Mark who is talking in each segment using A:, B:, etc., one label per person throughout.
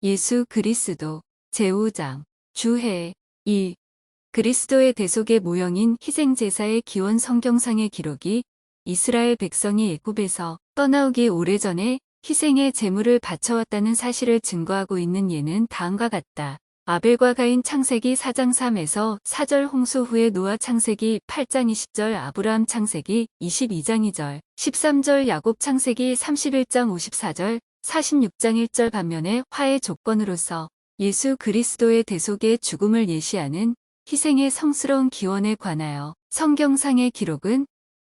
A: 예수 그리스도 제5장 주해 1. 그리스도의 대속의 모형인 희생제사의 기원 성경상의 기록이 이스라엘 백성이 애굽에서 떠나오기 오래전에 희생의 제물을 바쳐왔다는 사실을 증거하고 있는 예는 다음과 같다. 아벨과 가인 창세기 4장 3에서 4절 홍수 후에 노아 창세기 8장 20절 아브라함 창세기 22장 2절 13절 야곱 창세기 31장 54절 46장 1절 반면에 화해 조건으로서 예수 그리스도의 대속의 죽음을 예시하는 희생의 성스러운 기원에 관하여 성경상의 기록은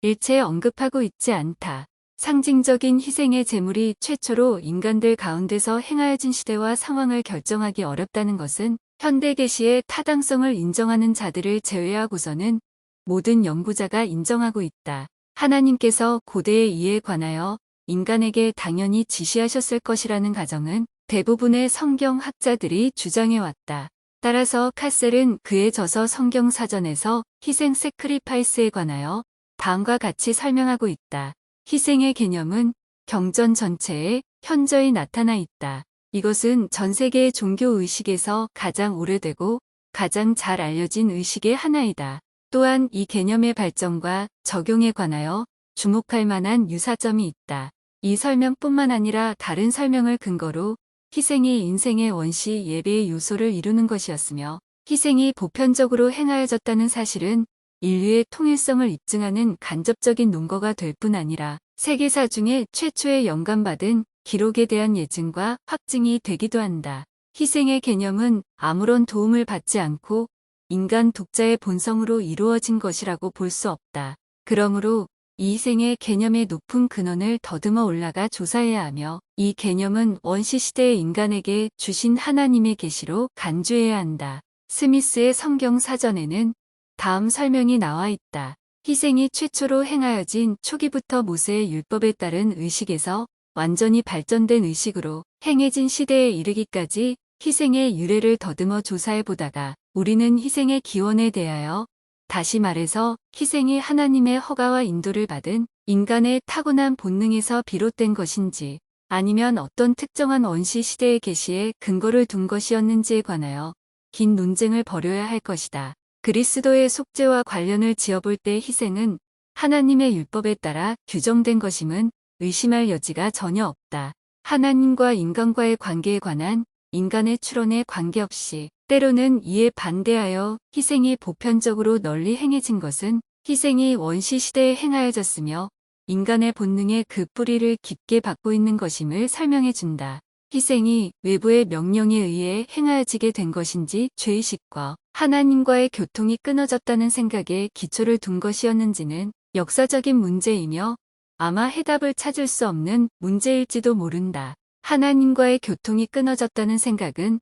A: 일체 언급하고 있지 않다. 상징적인 희생의 제물이 최초로 인간들 가운데서 행하여진 시대와 상황을 결정하기 어렵다는 것은 현대 계시의 타당성을 인정하는 자들을 제외하고서는 모든 연구자가 인정하고 있다. 하나님께서 고대의 이에 관하여 인간에게 당연히 지시하셨을 것이라는 가정은 대부분의 성경학자들이 주장해왔다. 따라서 카셀은 그의 저서 성경사전에서 희생 세크리파이스에 관하여 다음과 같이 설명하고 있다. 희생의 개념은 경전 전체에 현저히 나타나 있다. 이것은 전 세계의 종교 의식에서 가장 오래되고 가장 잘 알려진 의식의 하나이다. 또한 이 개념의 발전과 적용에 관하여 주목할 만한 유사점이 있다. 이 설명뿐만 아니라 다른 설명을 근거로 희생이 인생의 원시 예배의 요소를 이루는 것이었으며 희생이 보편적으로 행하여졌다는 사실은 인류의 통일성을 입증하는 간접적인 논거가 될 뿐 아니라 세계사 중에 최초의 영감받은 기록에 대한 예증과 확증이 되기도 한다. 희생의 개념은 아무런 도움을 받지 않고 인간 독자의 본성으로 이루어진 것이라고 볼 수 없다. 그러므로 이 희생의 개념의 높은 근원을 더듬어 올라가 조사해야 하며 이 개념은 원시시대의 인간에게 주신 하나님의 계시로 간주해야 한다. 스미스의 성경 사전에는 다음 설명이 나와 있다. 희생이 최초로 행하여진 초기부터 모세의 율법에 따른 의식에서 완전히 발전된 의식으로 행해진 시대에 이르기까지 희생의 유래를 더듬어 조사해 보다가 우리는 희생의 기원에 대하여 다시 말해서 희생이 하나님의 허가와 인도를 받은 인간의 타고난 본능에서 비롯된 것인지 아니면 어떤 특정한 원시 시대의 계시에 근거를 둔 것이었는지에 관하여 긴 논쟁을 벌여야 할 것이다. 그리스도의 속죄와 관련을 지어볼 때 희생은 하나님의 율법에 따라 규정된 것임은 의심할 여지가 전혀 없다. 하나님과 인간과의 관계에 관한 인간의 추론에 관계없이 때로는 이에 반대하여 희생이 보편적으로 널리 행해진 것은 희생이 원시시대에 행하여졌으며 인간의 본능의 그 뿌리를 깊게 받고 있는 것임을 설명해준다. 희생이 외부의 명령에 의해 행하여지게 된 것인지 죄의식과 하나님과의 교통이 끊어졌다는 생각에 기초를 둔 것이었는지는 역사적인 문제이며 아마 해답을 찾을 수 없는 문제일지도 모른다. 하나님과의 교통이 끊어졌다는 생각은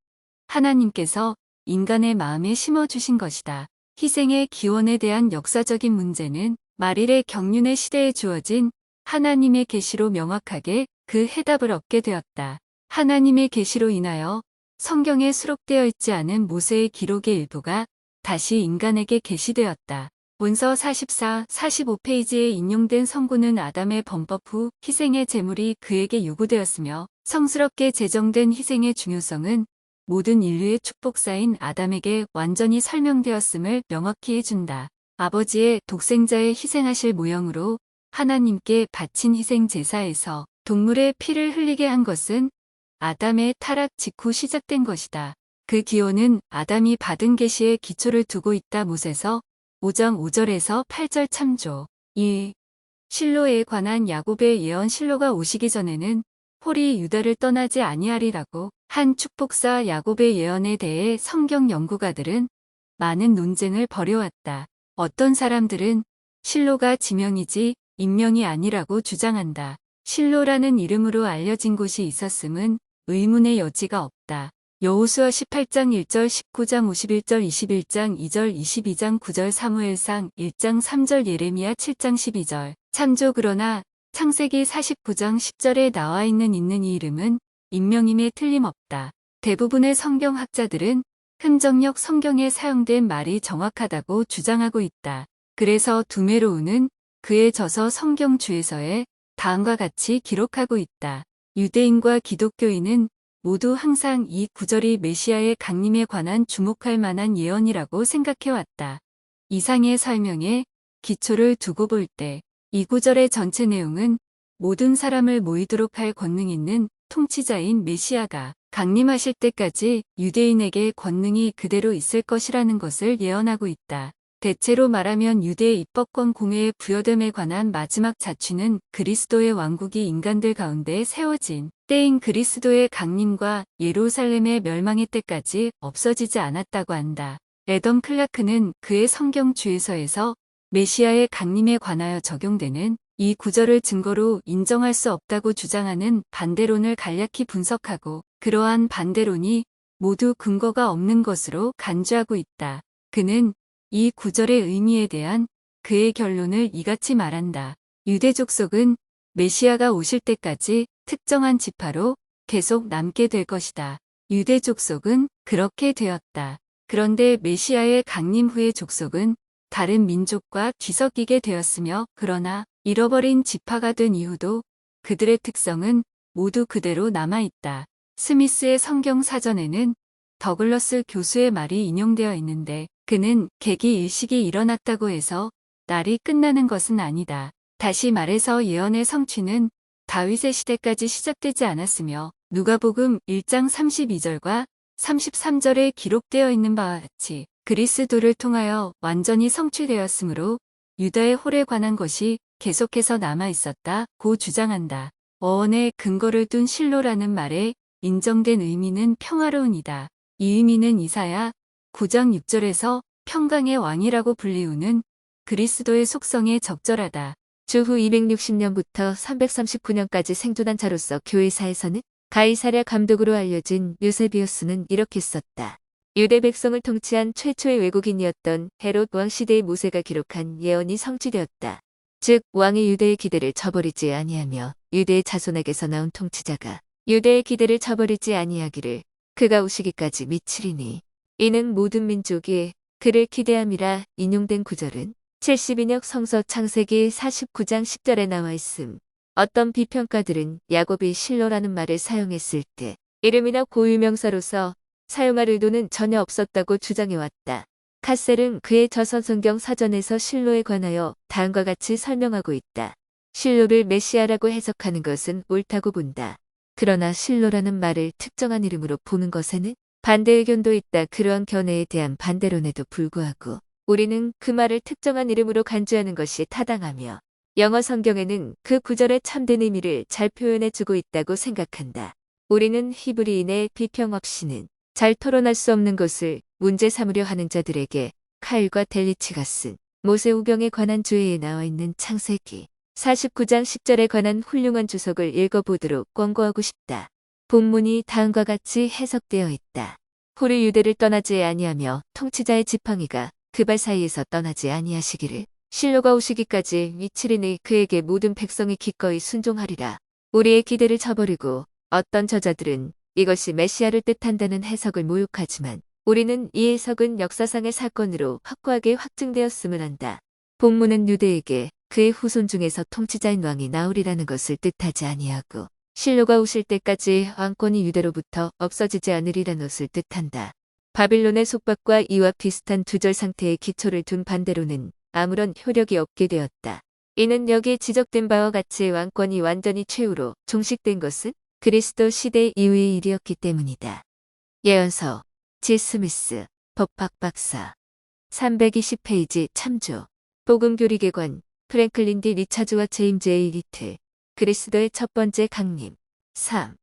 A: 하나님께서 인간의 마음에 심어주신 것이다. 희생의 기원에 대한 역사적인 문제는 말일의 경륜의 시대에 주어진 하나님의 계시로 명확하게 그 해답을 얻게 되었다. 하나님의 계시로 인하여 성경에 수록되어 있지 않은 모세의 기록의 일부가 다시 인간에게 계시되었다. 문서 44, 45페이지에 인용된 성구는 아담의 범법 후 희생의 제물이 그에게 요구되었으며 성스럽게 제정된 희생의 중요성은 모든 인류의 축복사인 아담에게 완전히 설명되었음을 명확히 해준다. 아버지의 독생자의 희생하실 모형으로 하나님께 바친 희생 제사에서 동물의 피를 흘리게 한 것은 아담의 타락 직후 시작된 것이다. 그 기원은 아담이 받은 계시에 기초를 두고 있다. 모세서 5장 5절에서 8절 참조. 2. 실로에 관한 야곱의 예언. 실로가 오시기 전에는 홀이 유다를 떠나지 아니하리라고 한 축복사 야곱의 예언에 대해 성경 연구가들은 많은 논쟁을 벌여왔다. 어떤 사람들은 실로가 지명이지 인명이 아니라고 주장한다. 실로라는 이름으로 알려진 곳이 있었음은 의문의 여지가 없다. 여호수아 18장 1절 19장 51절 21장 2절 22장 9절 사무엘상 1장 3절 예레미야 7장 12절 참조. 그러나 창세기 49장 10절에 나와 있는 이 이름은 인명임에 틀림없다. 대부분의 성경학자들은 흔적력 성경에 사용된 말이 정확하다고 주장하고 있다. 그래서 두메로우는 그의 저서 성경주에서에 다음과 같이 기록하고 있다. 유대인과 기독교인은 모두 항상 이 구절이 메시아의 강림에 관한 주목할 만한 예언이라고 생각해왔다. 이상의 설명에 기초를 두고 볼 때 이 구절의 전체 내용은 모든 사람을 모이도록 할 권능 있는 통치자인 메시아가 강림하실 때까지 유대인에게 권능이 그대로 있을 것이라는 것을 예언하고 있다. 대체로 말하면 유대 입법권 공회의 부여됨에 관한 마지막 자취는 그리스도의 왕국이 인간들 가운데 세워진 때인 그리스도의 강림과 예루살렘의 멸망의 때까지 없어지지 않았다고 한다. 애덤 클라크는 그의 성경 주에서에서 메시아의 강림에 관하여 적용되는 이 구절을 증거로 인정할 수 없다고 주장하는 반대론을 간략히 분석하고 그러한 반대론이 모두 근거가 없는 것으로 간주하고 있다. 그는 이 구절의 의미에 대한 그의 결론을 이같이 말한다. 유대 족속은 메시아가 오실 때까지 특정한 지파로 계속 남게 될 것이다. 유대 족속은 그렇게 되었다. 그런데 메시아의 강림 후의 족속은 다른 민족과 뒤섞이게 되었으며 그러나 잃어버린 지파가 된 이후도 그들의 특성은 모두 그대로 남아있다. 스미스의 성경 사전에는 더글러스 교수의 말이 인용되어 있는데 그는 계기 일식이 일어났다고 해서 날이 끝나는 것은 아니다. 다시 말해서 예언의 성취는 다윗의 시대까지 시작되지 않았으며 누가복음 1장 32절과 33절에 기록되어 있는 바와 같이 그리스도를 통하여 완전히 성취되었으므로 유다의 홀에 관한 것이 계속해서 남아있었다고 주장한다. 어원에 근거를 둔 실로라는 말에 인정된 의미는 평화로운이다. 이 의미는 이사야 9장 6절에서 평강의 왕이라고 불리우는 그리스도의 속성에 적절하다.
B: 주후 260년부터 339년까지 생존한 자로서 교회사에서는 가이사랴 감독으로 알려진 요세비우스는 이렇게 썼다. 유대 백성을 통치한 최초의 외국인이었던 헤롯 왕 시대의 모세가 기록한 예언이 성취되었다. 즉 왕이 유대의 기대를 저버리지 아니하며 유대의 자손에게서 나온 통치자가 유대의 기대를 저버리지 아니하기를 그가 오시기까지 미치리니 이는 모든 민족이 그를 기대함이라. 인용된 구절은 72역 성서 창세기 49장 10절에 나와 있음. 어떤 비평가들은 야곱이 실로라는 말을 사용했을 때 이름이나 고유명사로서 사용할 의도는 전혀 없었다고 주장해왔다. 카셀은 그의 저서성경 사전에서 실로에 관하여 다음과 같이 설명하고 있다. 실로를 메시아라고 해석하는 것은 옳다고 본다. 그러나 실로라는 말을 특정한 이름으로 보는 것에는 반대 의견도 있다. 그러한 견해에 대한 반대론에도 불구하고 우리는 그 말을 특정한 이름으로 간주하는 것이 타당하며 영어 성경에는 그 구절의 참된 의미를 잘 표현해주고 있다고 생각한다. 우리는 히브리인의 비평 없이는 잘 토론할 수 없는 것을 문제 삼으려 하는 자들에게 카일과 델리치가 쓴 모세우경에 관한 주에에 나와 있는 창세기 49장 10절에 관한 훌륭한 주석을 읽어보도록 권고하고 싶다. 본문이 다음과 같이 해석되어 있다. 홀이 유대를 떠나지 아니하며 통치자의 지팡이가 그 발 사이에서 떠나지 아니하시기를 실로가 오시기까지 미치리니 그에게 모든 백성이 기꺼이 순종하리라. 우리의 기대를 저버리고 어떤 저자들은 이것이 메시아를 뜻한다는 해석을 모욕하지만 우리는 이 해석은 역사상의 사건으로 확고하게 확증되었음을 한다. 본문은 유대에게 그의 후손 중에서 통치자인 왕이 나오리라는 것을 뜻하지 아니하고 실로가 오실 때까지 왕권이 유대로부터 없어지지 않으리라는 것을 뜻한다. 바빌론의 속박과 이와 비슷한 두절 상태의 기초를 둔 반대로는 아무런 효력이 없게 되었다. 이는 여기에 지적된 바와 같이 왕권이 완전히 최후로 종식된 것은 그리스도 시대 이후의 일이었기 때문이다. 예언서 지 스미스 법학 박사 320페이지 참조 복음교리개관 프랭클린 디 리차즈와 제임즈 A. 리틀 그리스도의 첫 번째 강림 3.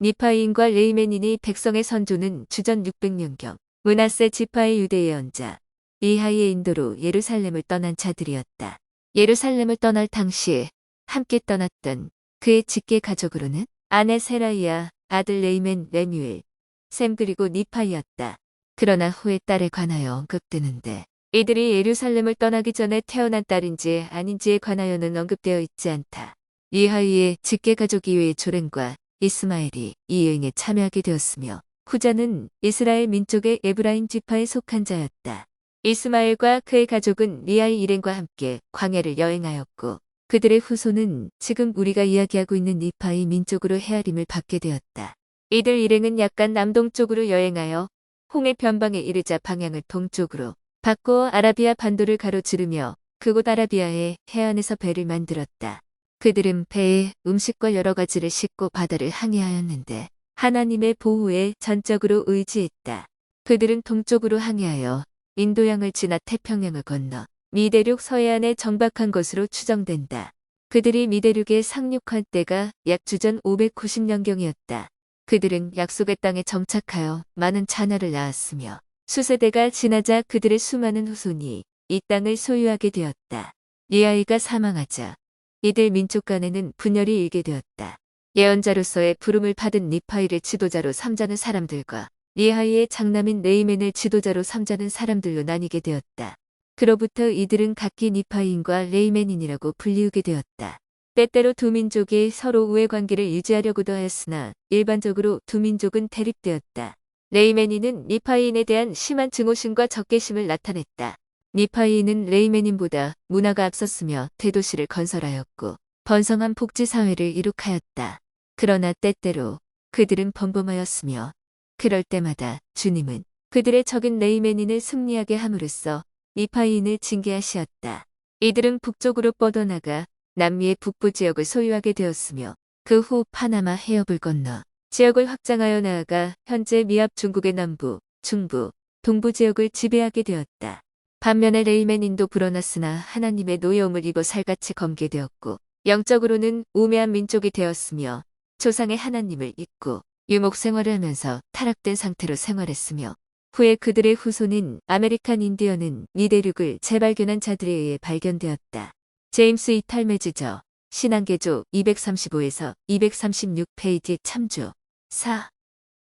B: 니파이인과 레이멘인이 백성의 선조는 주전 600년경 므낫세 지파의 유대 예언자 이하이의 인도로 예루살렘을 떠난 자들이었다. 예루살렘을 떠날 당시에 함께 떠났던 그의 직계 가족으로는 아내 세라이아, 아들 레이멘, 레뮤엘, 셈 그리고 니파이였다. 그러나 후의 딸에 관하여 언급되는데 이들이 예루살렘을 떠나기 전에 태어난 딸인지 아닌지에 관하여는 언급되어 있지 않다. 이하이의 직계 가족 이외의 조렌과 이스마엘이 이 여행에 참여하게 되었으며 후자는 이스라엘 민족의 에브라임 지파에 속한 자였다. 이스마엘과 그의 가족은 리아의 일행과 함께 광야를 여행하였고 그들의 후손은 지금 우리가 이야기하고 있는 니파의 민족으로 헤아림을 받게 되었다. 이들 일행은 약간 남동쪽으로 여행하여 홍해 변방에 이르자 방향을 동쪽으로 바꾸어 아라비아 반도를 가로지르며 그곳 아라비아의 해안에서 배를 만들었다. 그들은 배에 음식과 여러 가지를 싣고 바다를 항해하였는데 하나님의 보호에 전적으로 의지했다. 그들은 동쪽으로 항해하여 인도양을 지나 태평양을 건너 미대륙 서해안에 정박한 것으로 추정된다. 그들이 미대륙에 상륙할 때가 약 주전 590년경이었다. 그들은 약속의 땅에 정착하여 많은 자녀를 낳았으며 수세대가 지나자 그들의 수많은 후손이 이 땅을 소유하게 되었다. 리아이가 사망하자 이들 민족 간에는 분열이 일게 되었다. 예언자로서의 부름을 받은 니파이를 지도자로 삼자는 사람들과 리하이의 장남인 레이멘을 지도자로 삼자는 사람들로 나뉘게 되었다. 그로부터 이들은 각기 니파이인과 레이멘인이라고 불리우게 되었다. 때때로 두 민족이 서로 우애 관계를 유지하려고도 하였으나 일반적으로 두 민족은 대립되었다. 레이멘인은 니파이인에 대한 심한 증오심과 적개심을 나타냈다. 니파이인은 레이멘인보다 문화가 앞섰으며 대도시를 건설하였고 번성한 복지사회를 이룩하였다. 그러나 때때로 그들은 범범하였으며 그럴 때마다 주님은 그들의 적인 레이멘인을 승리하게 함으로써 니파이인을 징계하시었다. 이들은 북쪽으로 뻗어나가 남미의 북부 지역을 소유하게 되었으며 그 후 파나마 해협을 건너 지역을 확장하여 나아가 현재 미합 중국의 남부, 중부, 동부 지역을 지배하게 되었다. 반면에 레이멘인도 불어났으나 하나님의 노여움을 입어 살같이 검게되었고 영적으로는 우매한 민족이 되었으며 조상의 하나님을 잊고 유목 생활을 하면서 타락된 상태로 생활했으며 후에 그들의 후손인 아메리칸 인디언은 미대륙을 재발견한 자들에 의해 발견되었다. 제임스 이탈메지저 신앙개조 235에서 236페이지 참조. 4.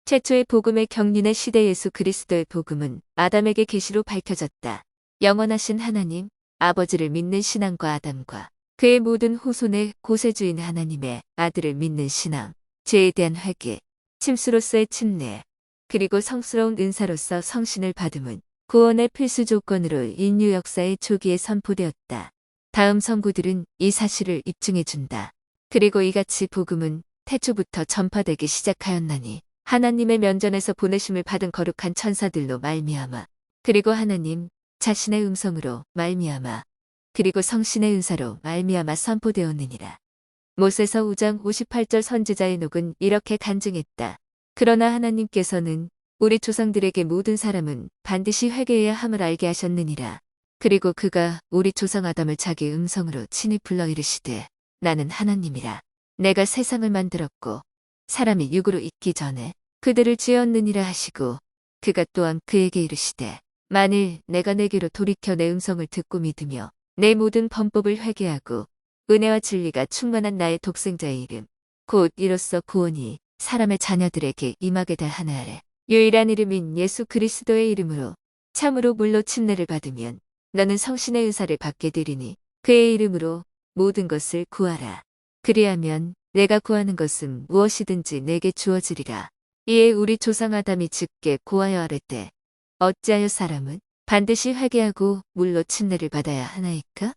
B: 최초의 복음의 경륜의 시대 예수 그리스도의 복음은 아담에게 계시로 밝혀졌다. 영원하신 하나님, 아버지를 믿는 신앙과 아담과 그의 모든 후손의 고세주인 하나님의 아들을 믿는 신앙, 죄에 대한 회개, 침수로서의 침례, 그리고 성스러운 은사로서 성신을 받음은 구원의 필수 조건으로 인류 역사의 초기에 선포되었다. 다음 성구들은 이 사실을 입증해준다. 그리고 이같이 복음은 태초부터 전파되기 시작하였나니 하나님의 면전에서 보내심을 받은 거룩한 천사들로 말미암아 그리고 하나님 자신의 음성으로 말미암아 그리고 성신의 은사로 말미암아 선포되었느니라. 모세서 5장 58절 선지자 에녹은 이렇게 간증했다. 그러나 하나님께서는 우리 조상들에게 모든 사람은 반드시 회개해야 함을 알게 하셨느니라. 그리고 그가 우리 조상 아담을 자기 음성으로 친히 불러 이르시되 나는 하나님이라. 내가 세상을 만들었고 사람이 육으로 있기 전에 그들을 지었느니라 하시고 그가 또한 그에게 이르시되 만일 내가 내게로 돌이켜 내 음성을 듣고 믿으며 내 모든 범법을 회개하고 은혜와 진리가 충만한 나의 독생자의 이름 곧 이로써 구원이 사람의 자녀들에게 임하게 될 하나를 유일한 이름인 예수 그리스도의 이름으로 참으로 물로 침례를 받으면 너는 성신의 은사를 받게 되리니 그의 이름으로 모든 것을 구하라. 그리하면 내가 구하는 것은 무엇이든지 내게 주어지리라. 이에 우리 조상 아담이 즉게 고하여 아뢰되 어찌하여 사람은 반드시 회개하고 물로 침례를 받아야 하나이까?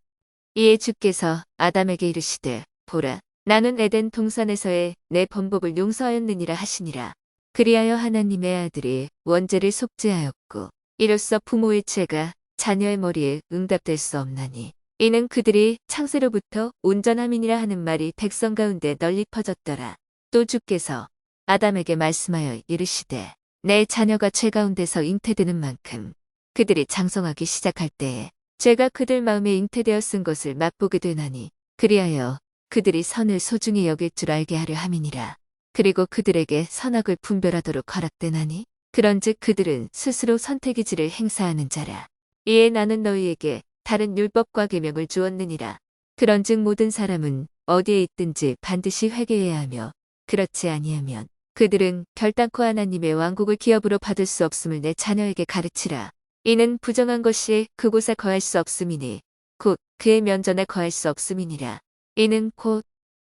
B: 이에 주께서 아담에게 이르시되 보라 나는 에덴 동산에서의 내 범법을 용서하였느니라 하시니라. 그리하여 하나님의 아들이 원죄를 속죄하였고 이로써 부모의 죄가 자녀의 머리에 응답될 수 없나니 이는 그들이 창세로부터 온전함이니라 하는 말이 백성 가운데 널리 퍼졌더라. 또 주께서 아담에게 말씀하여 이르시되 내 자녀가 죄 가운데서 잉태되는 만큼 그들이 장성하기 시작할 때에 죄가 그들 마음에 잉태되어 쓴 것을 맛보게 되나니 그리하여 그들이 선을 소중히 여길 줄 알게 하려 함이니라. 그리고 그들에게 선악을 분별하도록 허락되나니 그런즉 그들은 스스로 선택의 지를 행사하는 자라. 이에 나는 너희에게 다른 율법과 계명을 주었느니라. 그런즉 모든 사람은 어디에 있든지 반드시 회개해야 하며 그렇지 아니하면 그들은 결단코 하나님의 왕국을 기업으로 받을 수 없음을 내 자녀에게 가르치라. 이는 부정한 것이 그곳에 거할 수 없음이니 곧 그의 면전에 거할 수 없음이니라. 이는 곧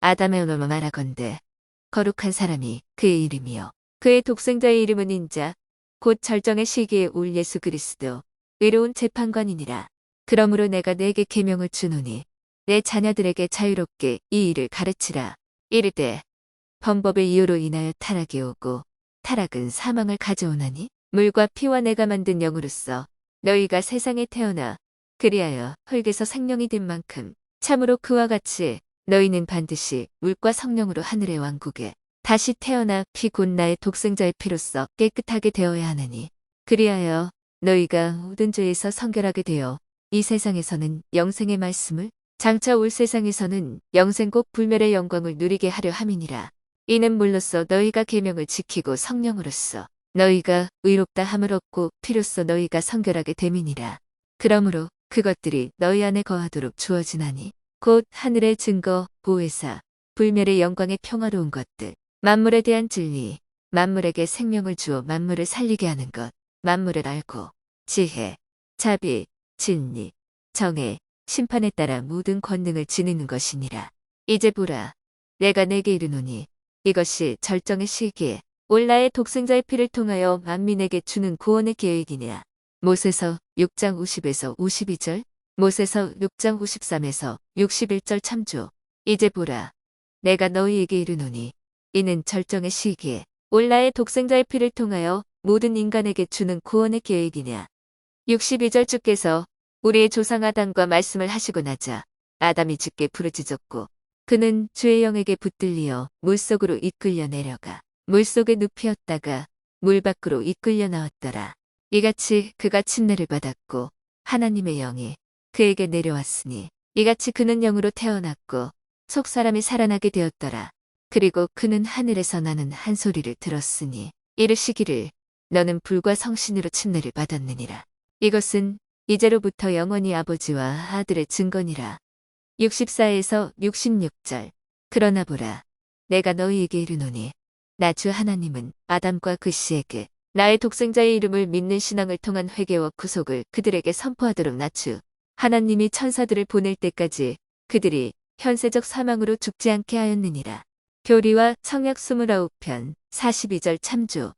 B: 아담의 언어로 말하건대 거룩한 사람이 그의 이름이요 그의 독생자의 이름은 인자 곧 절정의 시기에 올 예수 그리스도 의로운 재판관이니라. 그러므로 내가 내게 계명을 주노니 내 자녀들에게 자유롭게 이 일을 가르치라. 이르되 범법의 이유로 인하여 타락이 오고 타락은 사망을 가져오나니 물과 피와 내가 만든 영으로서 너희가 세상에 태어나 그리하여 흙에서 생명이 된 만큼 참으로 그와 같이 너희는 반드시 물과 성령으로 하늘의 왕국에 다시 태어나 피 곧 나의 독생자의 피로써 깨끗하게 되어야 하느니 그리하여 너희가 모든 죄에서 성결하게 되어 이 세상에서는 영생의 말씀을 장차 올 세상에서는 영생국 불멸의 영광을 누리게 하려 함이니라. 이는 물로써 너희가 계명을 지키고 성령으로서 너희가 의롭다 함을 얻고 피로써 너희가 성결하게 됨이니라. 그러므로 그것들이 너희 안에 거하도록 주어지나니 곧 하늘의 증거, 보혜사, 불멸의 영광의 평화로운 것들, 만물에 대한 진리, 만물에게 생명을 주어 만물을 살리게 하는 것, 만물을 알고 지혜, 자비, 진리, 정의, 심판에 따라 모든 권능을 지니는 것이니라. 이제 보라, 내가 내게 이르노니 이것이 절정의 시기에 올 나의 독생자의 피를 통하여 만민에게 주는 구원의 계획이니라. 못에서 6장 50에서 52절, 못에서 6장 53에서 61절 참조. 이제 보라, 내가 너희에게 이르노니 이는 절정의 시기에 올 나의 독생자의 피를 통하여 모든 인간에게 주는 구원의 계획이냐. 62절 주께서 우리의 조상 아담과 말씀을 하시고 나자 아담이 주께 부르짖었고 그는 주의 영에게 붙들리어 물속으로 이끌려 내려가 물속에 눕히었다가 물 밖으로 이끌려 나왔더라. 이같이 그가 침례를 받았고 하나님의 영이 그에게 내려왔으니 이같이 그는 영으로 태어났고 속 사람이 살아나게 되었더라. 그리고 그는 하늘에서 나는 한 소리를 들었으니 이르시기를 너는 불과 성신으로 침례를 받았느니라. 이것은 이제로부터 영원히 아버지와 아들의 증거니라. 64에서 66절. 그러나 보라, 내가 너희에게 이르노니 나 주 하나님은 아담과 그 씨에게 나의 독생자의 이름을 믿는 신앙을 통한 회개와 구속을 그들에게 선포하도록 나 주 하나님이 천사들을 보낼 때까지 그들이 현세적 사망으로 죽지 않게 하였느니라. 교리와 청약 29편 42절 참조.